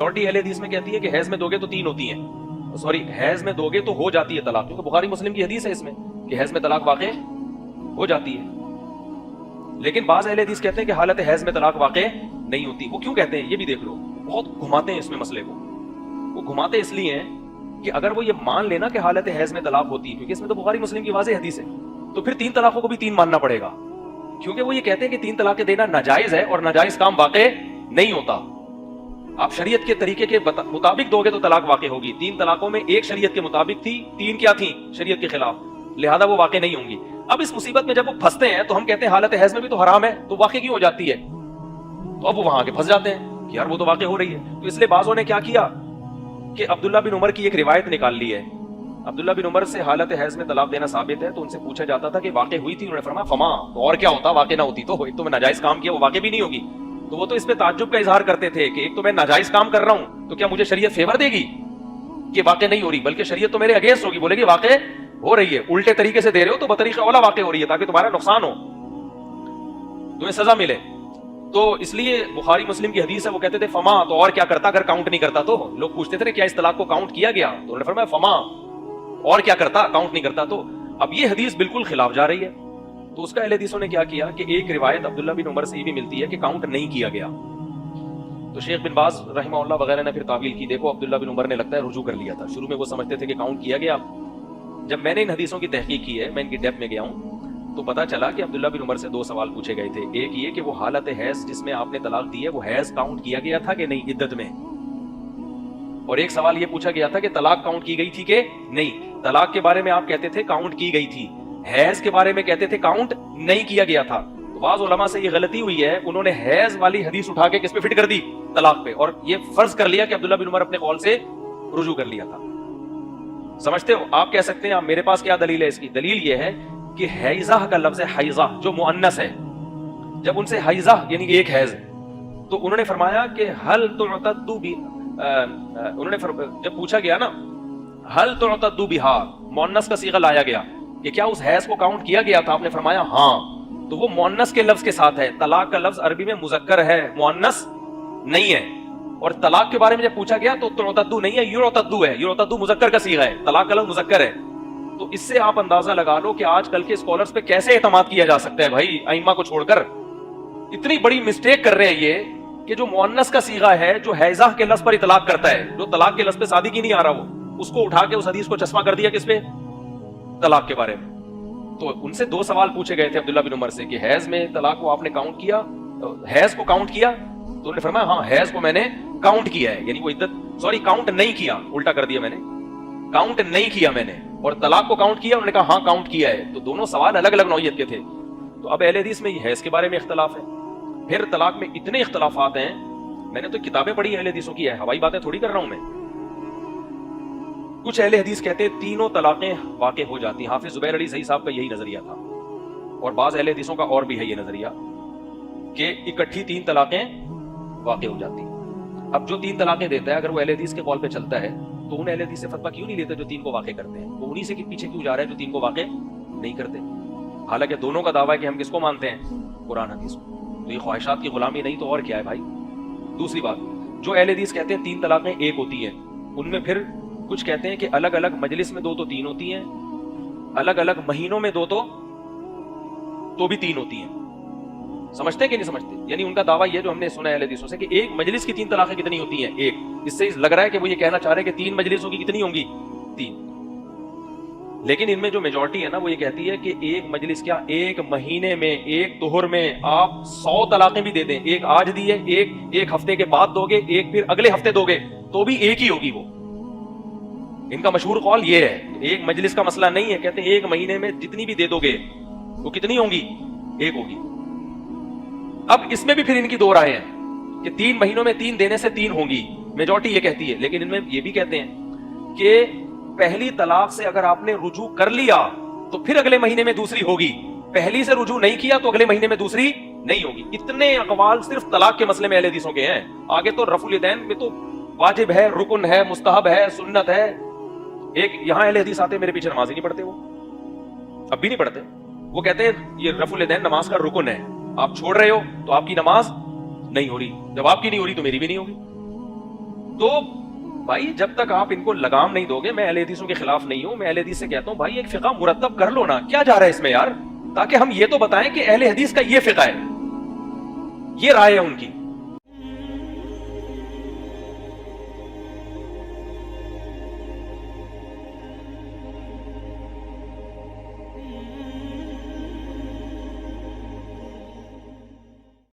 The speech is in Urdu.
میجورٹی اہل حدیث میں کہتی ہے کہ حیض میں دو گے تو 3 ہوتی ہیں, سوری حیض میں دو گے تو ہو جاتی ہے طلاق, کیونکہ بخاری مسلم کی حدیث ہے اس میں کہ حیض میں طلاق واقع ہو جاتی ہے. لیکن بعض اہل حدیث کہتے ہیں کہ حالت حیض میں طلاق واقع نہیں ہوتی. وہ کیوں کہتے ہیں یہ بھی دیکھ لو, بہت گھماتے ہیں اس میں مسئلے کو. وہ گھماتے اس لیے ہیں کہ اگر وہ یہ مان لینا کہ حالت حیض میں طلاق ہوتی ہے, کیونکہ اس میں تو بخاری مسلم کی واضح حدیث ہے, تو پھر 3 طلاقوں کو بھی 3 ماننا پڑے گا, کیونکہ وہ یہ کہتے ہیں کہ 3 طلاقیں دینا ناجائز ہے اور ناجائز کام واقع نہیں ہوتا. آپ شریعت کے طریقے کے مطابق دو گے تو طلاق واقع ہوگی. 3 طلاقوں میں ایک شریعت کے مطابق تھی, 3 کیا تھیں شریعت کے خلاف, لہذا وہ واقع نہیں ہوں گی. اب اس مصیبت میں جب وہ پھنستے ہیں تو ہم کہتے ہیں حالت حیض میں بھی تو حرام ہے, تو واقع کیوں ہو جاتی ہے؟ تو اب وہ وہاں کے پھنس جاتے ہیں کہ یار وہ تو واقع ہو رہی ہے. تو اس لیے بعضوں نے کیا کیا کہ عبداللہ بن عمر کی ایک روایت نکال لی ہے. عبداللہ بن عمر سے حالت حیض میں طلاق دینا ثابت ہے, تو ان سے پوچھا جاتا تھا کہ واقع ہوئی تھی, انہوں نے فرمایا فما, تو اور کیا ہوتا واقع نہ ہوتی تو, ایک تو میں ناجائز کام کیا وہ واقع بھی نہیں ہوگی. تو وہ تو اس پہ تعجب کا اظہار کرتے تھے کہ ایک تو میں ناجائز کام کر رہا ہوں, تو کیا مجھے شریعت فیور دے گی کہ واقع نہیں ہو رہی, بلکہ شریعت تو میرے اگینسٹ ہوگی, بولے گی واقع ہو رہی ہے, الٹے طریقے سے دے رہے ہو تو بطریقہ اولا واقع ہو رہی ہے تاکہ تمہارا نقصان ہو, تمہیں سزا ملے. تو اس لیے بخاری مسلم کی حدیث ہے, وہ کہتے تھے فما, تو اور کیا کرتا اگر کاؤنٹ نہیں کرتا تو. لوگ پوچھتے تھے کیا اس طلاق کو کاؤنٹ کیا گیا, تو انہوں نے فرمایا فما, اور کیا کرتا کاؤنٹ نہیں کرتا تو. اب یہ حدیث بالکل خلاف جا رہی ہے, تو اس کا اہل حدیثوں نے کیا کیا کہ ایک روایت عبداللہ بن عمر سے یہ بھی ملتی ہے کہ کاؤنٹ نہیں کیا گیا. تو شیخ بن باز رحمہ اللہ وغیرہ نے پھر تعویل کی, دیکھو عبداللہ بن عمر نے لگتا ہے رجوع کر لیا تھا, شروع میں وہ سمجھتے تھے کہ کاؤنٹ کیا گیا. جب میں نے ان حدیثوں کی تحقیق کی ہے, میں ان کی ڈیپ میں گیا ہوں, تو پتا چلا کہ عبداللہ بن عمر سے 2 سوال پوچھے گئے تھے. ایک یہ کہ وہ حالت حیض جس میں آپ نے طلاق دی ہے وہ حیض کاؤنٹ کیا گیا تھا کہ نہیں عدت میں, اور ایک سوال یہ پوچھا گیا تھا کہ طلاق کاؤنٹ کی گئی تھی کہ نہیں. طلاق کے بارے میں آپ کہتے تھے کاؤنٹ کی گئی تھی, حیض کے بارے میں کہتے تھے کاؤنٹ نہیں کیا گیا تھا. تو بعض علماء سے یہ غلطی ہوئی ہے, انہوں نے حیض والی حدیث اٹھا کے کس پہ فٹ کر دی, طلاق پہ, اور یہ فرض کر لیا کہ عبداللہ بن عمر اپنے قول سے رجوع کر لیا تھا. سمجھتے ہو؟ آپ کہہ سکتے ہیں آپ میرے پاس کیا دلیل ہے اس کی. دلیل یہ ہے کہ حیضہ کا لفظ ہے حیضہ جو مؤنث ہے, جب ان سے حیضہ یعنی ایک حیض, تو انہوں نے فرمایا کہ حل تعتد بھی, انہوں نے جب پوچھا گیا نا حل تعتد بہا, مؤنث کا صیغہ لایا گیا کہ کیا اس حیض کو کاؤنٹ کیا گیا تھا, آپ نے فرمایا ہاں, تو وہ مؤنث کے لفظ کے ساتھ ہے. طلاق کا لفظ عربی میں مذکر ہے, مؤنث نہیں ہے. اور طلاق کے بارے میں جب پوچھا گیا تو تعتدو نہیں ہے, یعتدو ہے. یعتدو مذکر کا صیغہ ہے, طلاق کا لفظ مذکر ہے. تو اس سے آپ اندازہ لگا لو کہ آج کل کے اسکالرز پہ کیسے اعتماد کیا جا سکتا ہے بھائی, ائمہ کو چھوڑ کر. اتنی بڑی مسٹیک کر رہے ہیں یہ کہ جو مؤنث کا صیغہ ہے, جو حیضہ کے لفظ پر اطلاق کرتا ہے, جو طلاق کے لفظ پہ صادق ہی نہیں آ رہا, وہ اس کو اٹھا کے اس حدیث کو چشمہ کر دیا کس پہ, طلاق کے بارے میں. تو ان سے 2 سوال پوچھے گئے تھے عبداللہ بن عمر سے کہ حیض میں طلاق کو آپ نے کاؤنٹ کیا, حیض کو کاؤنٹ کیا, تو انہوں نے فرمایا ہاں حیض کو میں نے کاؤنٹ کیا ہے, یعنی وہ عدت, سوری کاؤنٹ نہیں کیا, الٹا کر دیا میں نے, کاؤنٹ نہیں کیا میں نے. اور طلاق کو کاؤنٹ کیا, انہوں نے کہا ہاں کاؤنٹ کیا ہے. تو دونوں سوال الگ الگ نوعیت کے تھے. تو اب اہل حدیث میں یہ حیض کے بارے میں اختلاف ہے, پھر طلاق میں اتنے اختلافات ہیں. میں نے تو کتابیں پڑھی اہل حدیثوں کی, ہے ہوائی باتیں تھوڑی کر رہا ہوں میں. کچھ اہل حدیث کہتے ہیں تینوں طلاقیں واقع ہو جاتی ہیں. حافظ زبیر علی صحیح صاحب کا یہی نظریہ تھا, اور بعض اہل حدیثوں کا اور بھی ہے یہ نظریہ کہ اکٹھی 3 طلاقیں واقع ہو جاتی ہیں. اب جو 3 طلاقیں دیتا ہے, اگر وہ اہل حدیث کے قول پہ چلتا ہے, تو ان اہل حدیث سے فتویٰ کیوں نہیں لیتے جو 3 کو واقع کرتے ہیں؟ وہ انہی سے پیچھے کیوں جا رہے ہیں جو 3 کو واقع نہیں کرتے؟ حالانکہ دونوں کا دعویٰ ہے کہ ہم کس کو مانتے ہیں, قرآن حدیث کو. تو یہ خواہشات کی غلامی نہیں تو اور کیا ہے بھائی. دوسری بات, جو اہل حدیث کہتے ہیں 3 طلاقیں ایک ہوتی ہیں, ان میں پھر کچھ کہتے ہیں کہ الگ الگ مجلس میں 2 تو 3 ہوتی ہیں, الگ الگ مہینوں میں 2 تو بھی 3 ہوتی ہیں. سمجھتے ہیں کہ نہیں سمجھتے؟ یعنی ان کا دعویٰ یہ جو ہم نے سنا ہے اہل حدیثوں سے کہ ایک مجلس کی 3 طلاقیں کتنی ہوتی ہیں, ایک. اس سے لگ رہا ہے کہ وہ یہ کہنا چاہ رہے ہیں کہ 3 مجلسوں کی کتنی ہوں گی, 3. لیکن ان میں جو میجورٹی ہے نا وہ یہ کہتی ہے کہ ایک مجلس کیا, ایک مہینے میں, ایک طہر میں آپ 100 طلاقیں بھی دے دیں, ایک آج دی ہے, ایک ہفتے کے بعد دو گے, ایک پھر اگلے ہفتے دو گے, تو بھی ایک ہی ہوگی. وہ ان کا مشہور قول یہ ہے, ایک مجلس کا مسئلہ نہیں ہے. کہتے ہیں ایک مہینے میں جتنی بھی دے دو گے وہ کتنی ہوں گی, ایک ہوگی. اب اس میں بھی پھر ان کی 2 رائے ہیں کہ 3 مہینوں میں 3 دینے سے 3 ہوں گی, میجورٹی یہ کہتی ہے. لیکن ان میں یہ بھی کہتے ہیں کہ پہلی طلاق سے اگر آپ نے رجوع کر لیا تو پھر اگلے مہینے میں دوسری ہوگی, پہلی سے رجوع نہیں کیا تو اگلے مہینے میں دوسری نہیں ہوگی. اتنے اقوال صرف طلاق کے مسئلے میں اہل حدیثوں کے ہیں. آگے تو رفع الیدین میں تو واجب ہے, رکن ہے, مستحب ہے, سنت ہے. ایک یہاں اہل حدیث آتے میرے پیچھے نماز ہی نہیں پڑھتے, وہ اب بھی نہیں پڑھتے. وہ کہتے ہیں یہ رفع الیدین نماز کا رکن ہے, آپ چھوڑ رہے ہو تو آپ کی نماز نہیں ہو رہی, جب آپ کی نہیں ہو رہی تو میری بھی نہیں ہوگی. تو بھائی جب تک آپ ان کو لگام نہیں دو گے، میں اہل حدیثوں کے خلاف نہیں ہوں، میں اہل حدیث سے کہتا ہوں بھائی ایک فقہ مرتب کر لو نا، کیا جا رہا ہے اس میں یار، تاکہ ہم یہ تو بتائیں کہ اہل حدیث کا یہ فقہ ہے، یہ رائے ہے ان کی.